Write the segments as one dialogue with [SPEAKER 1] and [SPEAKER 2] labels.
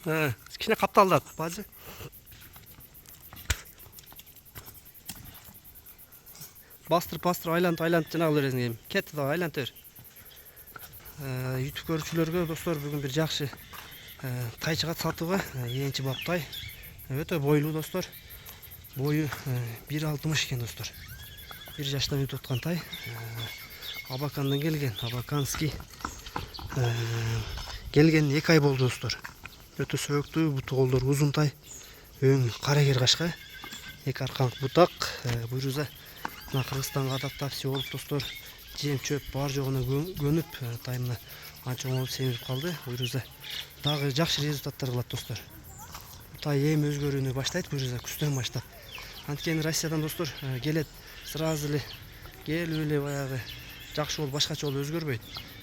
[SPEAKER 1] Кичине капталдат бажы. Bastır aylant жанагы бересиң эми. Кетти да айлант бер. YouTube көрүүчүлөргө достор бүгүн бир жакшы тайчыга сатууга энчи бап тай. Өтө бойлуу достор. Бою 1.60 экен достор. 1 жаштан өтүп аткан тай. Абакандан келген, абаканский. Келген 2 ай болду достор. Өтө сөөктүү, буту колдор узун тай. Өң карагер кашка. 2 арканг бутак, буйруза. Мына Кыргызстанга адаттап болуп достор. Жем чөп бар жогуна көнүп, таймына анча оңолуп семирип калды. Буйруза дагы жакшы результаттар кылат достор. Тай эми өзгөрүүнү баштайт буйруза күздөн баштап. Анткени Россиядан достор келет, сразу эле келип эле баягы жакшы болуп башкача болуп өзгөрбөйт.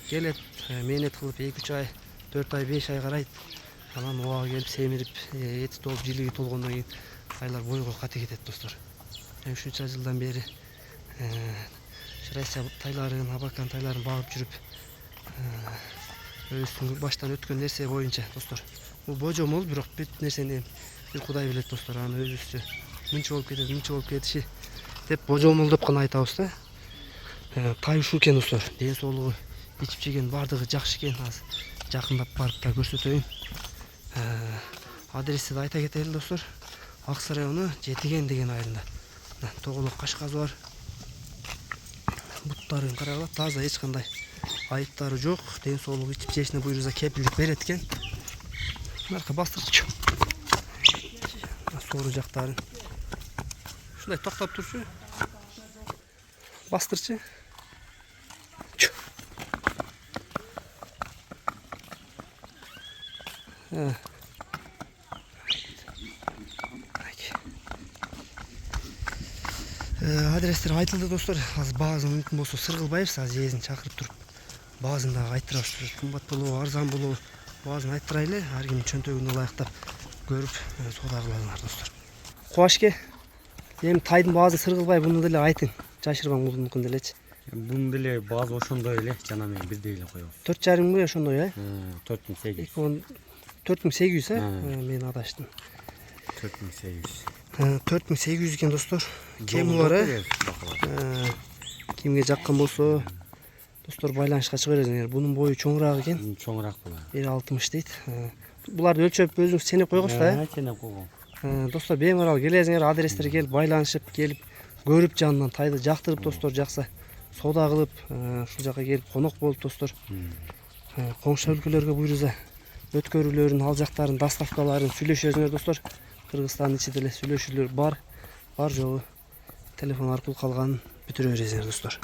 [SPEAKER 1] Келет, мээнет кылып 2-3 ай, 4 ай, 5 ай карайт. Анан убага келип семирип, эти толуп, жилиги толгондон кийин тайлар бойго кате кетет достор. Ушунча жылдан бери Россия тайларын, абакан тайларын багып жүрүп, өзүнүн баштан өткөн нерсе боюнча достор. Бул божомол, бирок бүт нерсени бир Кудай билет достор. Аны өзүбүзчө мынча болуп кетиши деп божомол деп гана айтабыз да. Тай ушул экен достор. Ден соолугу, ичип жеген бардыгы жакшы экен. Азыр жакындап барып да көрсөтөйүн. Адрести да айта кетели достор. Аксай району Жетиген деген айылында. Тоголок кашказы бар. Буттарын карагыла, таза, эч кандай айыптары жок. Ден соолугу, ичип жешине буйруза кепилдик берет экен. Нарка бастырчу. Соору жактарын. Ушундай токтоп турчу. Бастырчы. Адрестер айтылды достор. Азыр баазы мүмкүн болсо сыргылбайбыз, азыр эзин чакырып туруп баазын дагы айттырабыз. Кымбат болобу, арзан болобу баазын айттырайлы. Ар кимдин чөнтөгүнө ылайыктап көрүп соода кылалыңар достор. Кубашке эми тайдын баазы сыргылбай буну деле айтың. Жашырбаң мүмкүн делечи.
[SPEAKER 2] Буну деле баазы ошондой эле, жана мен бирдей эле коебуз.
[SPEAKER 1] 4,5 миң ошондой,
[SPEAKER 2] 4800.
[SPEAKER 1] 4800, мен адаштым.
[SPEAKER 2] 4800.
[SPEAKER 1] 4800 экен достор. Кем бар, кимге жаккан болсо достор байланышка чыга бересиңер. Бунун бою чоңураак экен.
[SPEAKER 2] Чоңураак булар.
[SPEAKER 1] 1.60 дейт. Буларды өлчөп өзүңүз сенеп койгонсуз да?
[SPEAKER 2] Сенеп койгом.
[SPEAKER 1] Достор беймарал келесиңер, адрестерге келип байланышып, келип көрүп жанынан тайды жактырып достор, жакса соода кылып, ушул жака келип конок болуп достор. Коңшу өлкөлөргө буйруза өткөрүүлөрүн, ал жактарын, доставкаларын сүйлөшөсүңөр достор. Кыргызстандын ичинде эле сүйлөшүүлөр бар жогу телефон аркылуу калганын бүтүрө бересиңер достор.